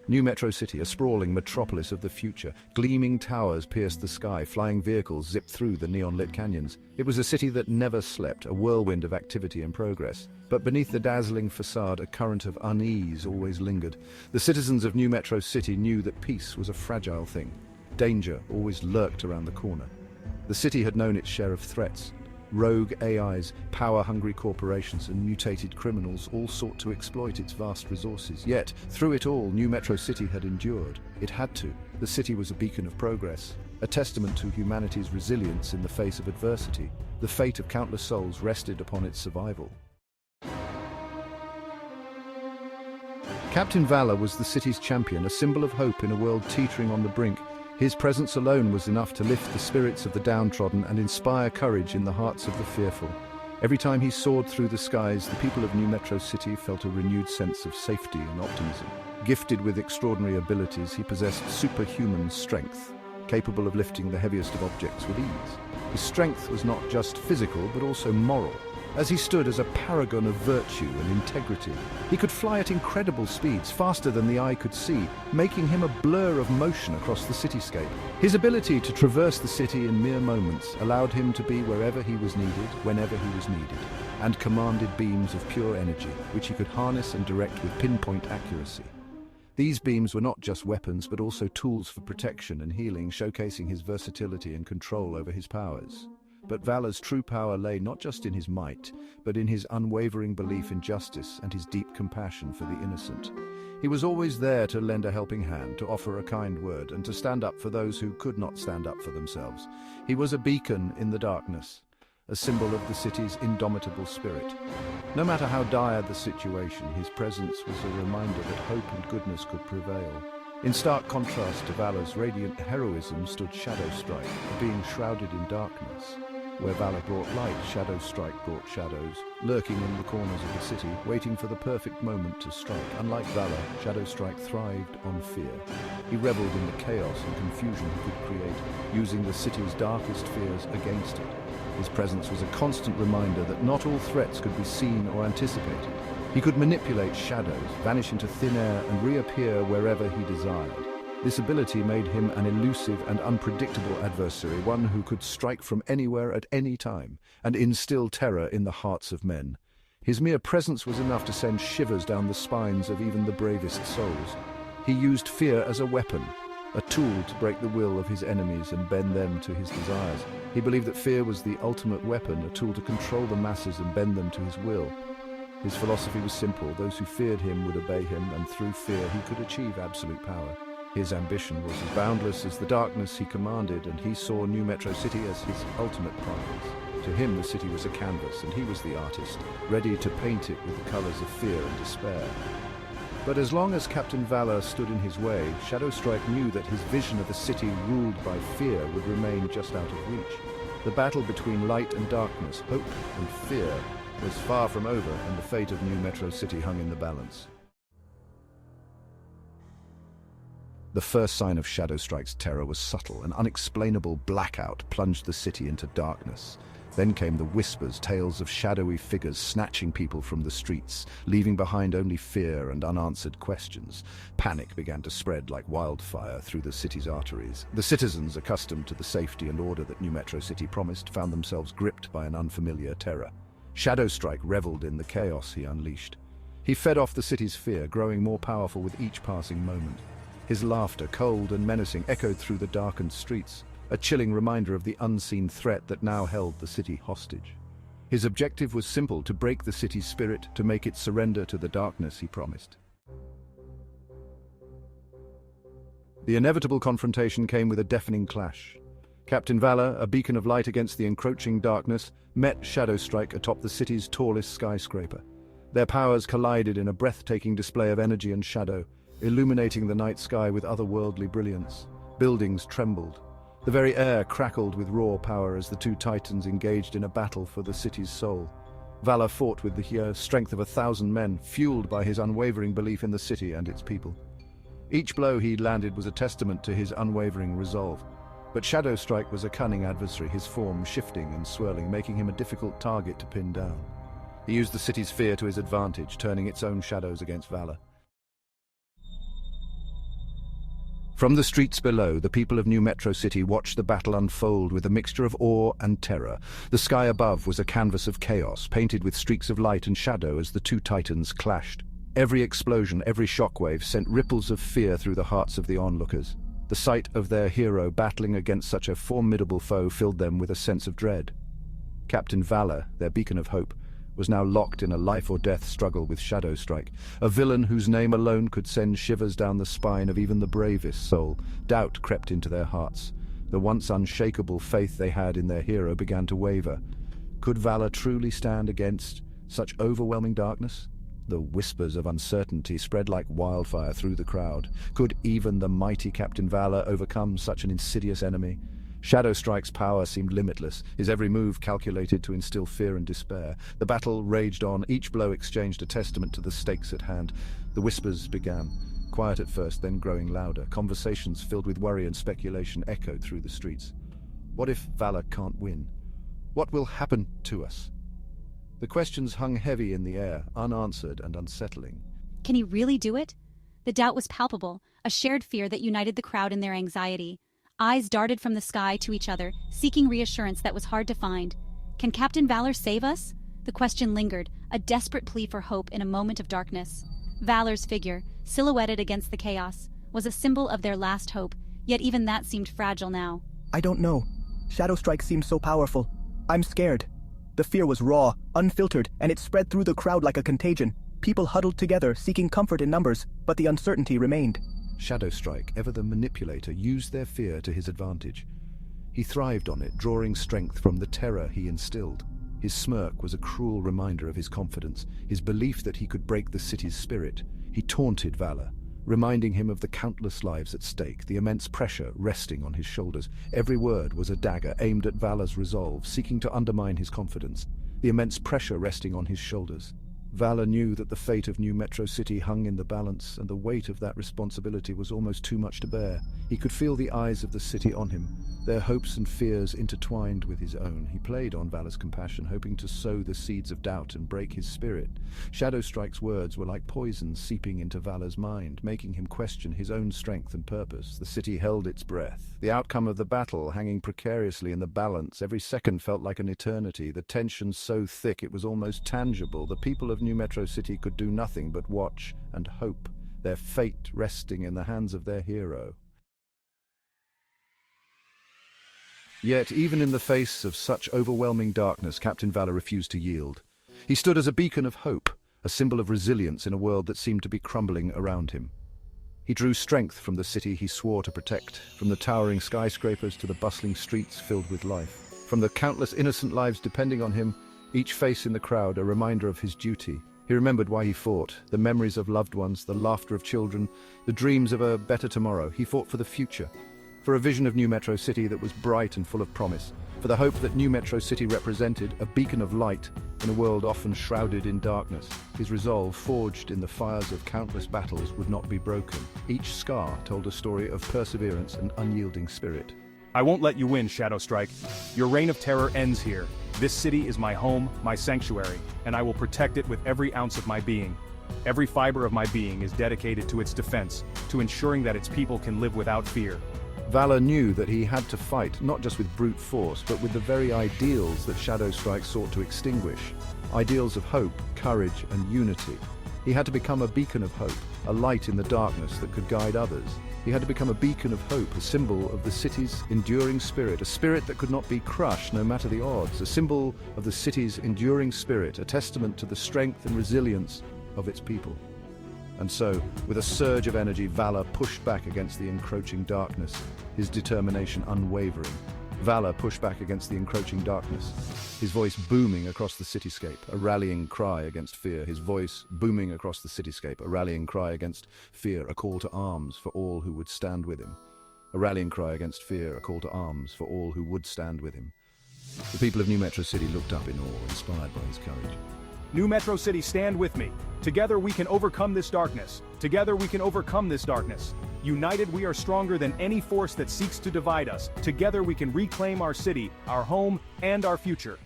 New Metro City, a sprawling metropolis of the future. Gleaming towers pierced the sky, flying vehicles zipped through the neon-lit canyons. It was a city that never slept, a whirlwind of activity and progress. But beneath the dazzling facade, a current of unease always lingered. The citizens of New Metro City knew that peace was a fragile thing. Danger always lurked around the corner. The city had known its share of threats. Rogue AIs, power-hungry corporations and mutated criminals all sought to exploit its vast resources. Yet, through it all, New Metro City had endured. It had to. The city was a beacon of progress, a testament to humanity's resilience in the face of adversity. The fate of countless souls rested upon its survival. Captain Valor was the city's champion, a symbol of hope in a world teetering on the brink. His presence alone was enough to lift the spirits of the downtrodden and inspire courage in the hearts of the fearful. Every time he soared through the skies, the people of New Metro City felt a renewed sense of safety and optimism. Gifted with extraordinary abilities, he possessed superhuman strength, capable of lifting the heaviest of objects with ease. His strength was not just physical, but also moral. As he stood as a paragon of virtue and integrity, he could fly at incredible speeds, faster than the eye could see, making him a blur of motion across the cityscape. His ability to traverse the city in mere moments allowed him to be wherever he was needed, whenever he was needed, and commanded beams of pure energy, which he could harness and direct with pinpoint accuracy. These beams were not just weapons, but also tools for protection and healing, showcasing his versatility and control over his powers. But Valor's true power lay not just in his might, but in his unwavering belief in justice and his deep compassion for the innocent. He was always there to lend a helping hand, to offer a kind word, and to stand up for those who could not stand up for themselves. He was a beacon in the darkness, a symbol of the city's indomitable spirit. No matter how dire the situation, his presence was a reminder that hope and goodness could prevail. In stark contrast to Valor's radiant heroism stood Shadowstrike, a being shrouded in darkness. Where Valor brought light, Shadowstrike brought shadows, lurking in the corners of the city, waiting for the perfect moment to strike. Unlike Valor, Shadowstrike thrived on fear. He reveled in the chaos and confusion he could create, using the city's darkest fears against it. His presence was a constant reminder that not all threats could be seen or anticipated. He could manipulate shadows, vanish into thin air, and reappear wherever he desired. This ability made him an elusive and unpredictable adversary, one who could strike from anywhere at any time and instill terror in the hearts of men. His mere presence was enough to send shivers down the spines of even the bravest souls. He used fear as a weapon, a tool to break the will of his enemies and bend them to his desires. He believed that fear was the ultimate weapon, a tool to control the masses and bend them to his will. His philosophy was simple: those who feared him would obey him, and through fear he could achieve absolute power. His ambition was as boundless as the darkness he commanded, and he saw New Metro City as his ultimate prize. To him, the city was a canvas, and he was the artist, ready to paint it with the colors of fear and despair. But as long as Captain Valor stood in his way, Shadowstrike knew that his vision of a city ruled by fear would remain just out of reach. The battle between light and darkness, hope and fear, was far from over, and the fate of New Metro City hung in the balance. The first sign of Shadowstrike's terror was subtle. An unexplainable blackout plunged the city into darkness. Then came the whispers, tales of shadowy figures snatching people from the streets, leaving behind only fear and unanswered questions. Panic began to spread like wildfire through the city's arteries. The citizens, accustomed to the safety and order that New Metro City promised, found themselves gripped by an unfamiliar terror. Shadowstrike reveled in the chaos he unleashed. He fed off the city's fear, growing more powerful with each passing moment. His laughter, cold and menacing, echoed through the darkened streets, a chilling reminder of the unseen threat that now held the city hostage. His objective was simple: to break the city's spirit, to make it surrender to the darkness he promised. The inevitable confrontation came with a deafening clash. Captain Valor, a beacon of light against the encroaching darkness, met Shadowstrike atop the city's tallest skyscraper. Their powers collided in a breathtaking display of energy and shadow, illuminating the night sky with otherworldly brilliance. Buildings trembled. The very air crackled with raw power as the two titans engaged in a battle for the city's soul. Valor fought with the strength of 1,000 men, fueled by his unwavering belief in the city and its people. Each blow he landed was a testament to his unwavering resolve. But Shadowstrike was a cunning adversary, his form shifting and swirling, making him a difficult target to pin down. He used the city's fear to his advantage, turning its own shadows against Valor. From the streets below, the people of New Metro City watched the battle unfold with a mixture of awe and terror. The sky above was a canvas of chaos, painted with streaks of light and shadow as the two titans clashed. Every explosion, every shockwave sent ripples of fear through the hearts of the onlookers. The sight of their hero battling against such a formidable foe filled them with a sense of dread. Captain Valor, their beacon of hope, was now locked in a life-or-death struggle with Shadowstrike, a villain whose name alone could send shivers down the spine of even the bravest soul. Doubt crept into their hearts. The once unshakable faith they had in their hero began to waver. Could Valor truly stand against such overwhelming darkness? The whispers of uncertainty spread like wildfire through the crowd. Could even the mighty Captain Valor overcome such an insidious enemy? Shadowstrike's power seemed limitless, his every move calculated to instill fear and despair. The battle raged on, each blow exchanged a testament to the stakes at hand. The whispers began, quiet at first, then growing louder. Conversations filled with worry and speculation echoed through the streets. What if Valor can't win? What will happen to us? The questions hung heavy in the air, unanswered and unsettling. Can he really do it? The doubt was palpable, a shared fear that united the crowd in their anxiety. Eyes darted from the sky to each other, seeking reassurance that was hard to find. Can Captain Valor save us? The question lingered, a desperate plea for hope in a moment of darkness. Valor's figure, silhouetted against the chaos, was a symbol of their last hope, yet even that seemed fragile now. I don't know. Shadowstrike seems so powerful. I'm scared. The fear was raw, unfiltered, and it spread through the crowd like a contagion. People huddled together, seeking comfort in numbers, but the uncertainty remained. Shadowstrike, ever the manipulator, used their fear to his advantage. He thrived on it, drawing strength from the terror he instilled. His smirk was a cruel reminder of his confidence, his belief that he could break the city's spirit. He taunted Valor, reminding him of the countless lives at stake, the immense pressure resting on his shoulders. Every word was a dagger aimed at Valor's resolve, seeking to undermine his confidence. The immense pressure resting on his shoulders. Valor knew that the fate of New Metro City hung in the balance, and the weight of that responsibility was almost too much to bear. He could feel the eyes of the city on him, their hopes and fears intertwined with his own. He played on Valor's compassion, hoping to sow the seeds of doubt and break his spirit. Shadowstrike's words were like poison seeping into Valor's mind, making him question his own strength and purpose. The city held its breath, the outcome of the battle hanging precariously in the balance. Every second felt like an eternity, the tension so thick it was almost tangible. The people of New Metro City could do nothing but watch and hope, their fate resting in the hands of their hero. Yet, even in the face of such overwhelming darkness, Captain Valor refused to yield. He stood as a beacon of hope, a symbol of resilience in a world that seemed to be crumbling around him. He drew strength from the city he swore to protect, from the towering skyscrapers to the bustling streets filled with life. From the countless innocent lives depending on him, each face in the crowd a reminder of his duty. He remembered why he fought, the memories of loved ones, the laughter of children, the dreams of a better tomorrow. He fought for the future, for a vision of New Metro City that was bright and full of promise, for the hope that New Metro City represented, a beacon of light in a world often shrouded in darkness. His resolve, forged in the fires of countless battles, would not be broken. Each scar told a story of perseverance and unyielding spirit. I won't let you win, Shadowstrike. Your reign of terror ends here. This city is my home, my sanctuary, and I will protect it with every ounce of my being. Every fiber of my being is dedicated to its defense, to ensuring that its people can live without fear. Valor knew that he had to fight not just with brute force, but with the very ideals that Shadowstrike sought to extinguish. Ideals of hope, courage, and unity. He had to become a beacon of hope, a light in the darkness that could guide others. He had to become a beacon of hope, a symbol of the city's enduring spirit, a spirit that could not be crushed no matter the odds, a symbol of the city's enduring spirit, a testament to the strength and resilience of its people. And so, with a surge of energy, Valor pushed back against the encroaching darkness, his determination unwavering. Valor pushed back against the encroaching darkness, his voice booming across the cityscape, a rallying cry against fear. His voice booming across the cityscape, a rallying cry against fear, a call to arms for all who would stand with him. A rallying cry against fear, a call to arms for all who would stand with him. The people of New Metro City looked up in awe, inspired by his courage. New Metro City, stand with me. Together we can overcome this darkness. Together we can overcome this darkness. United we are stronger than any force that seeks to divide us. Together we can reclaim our city, our home, and our future.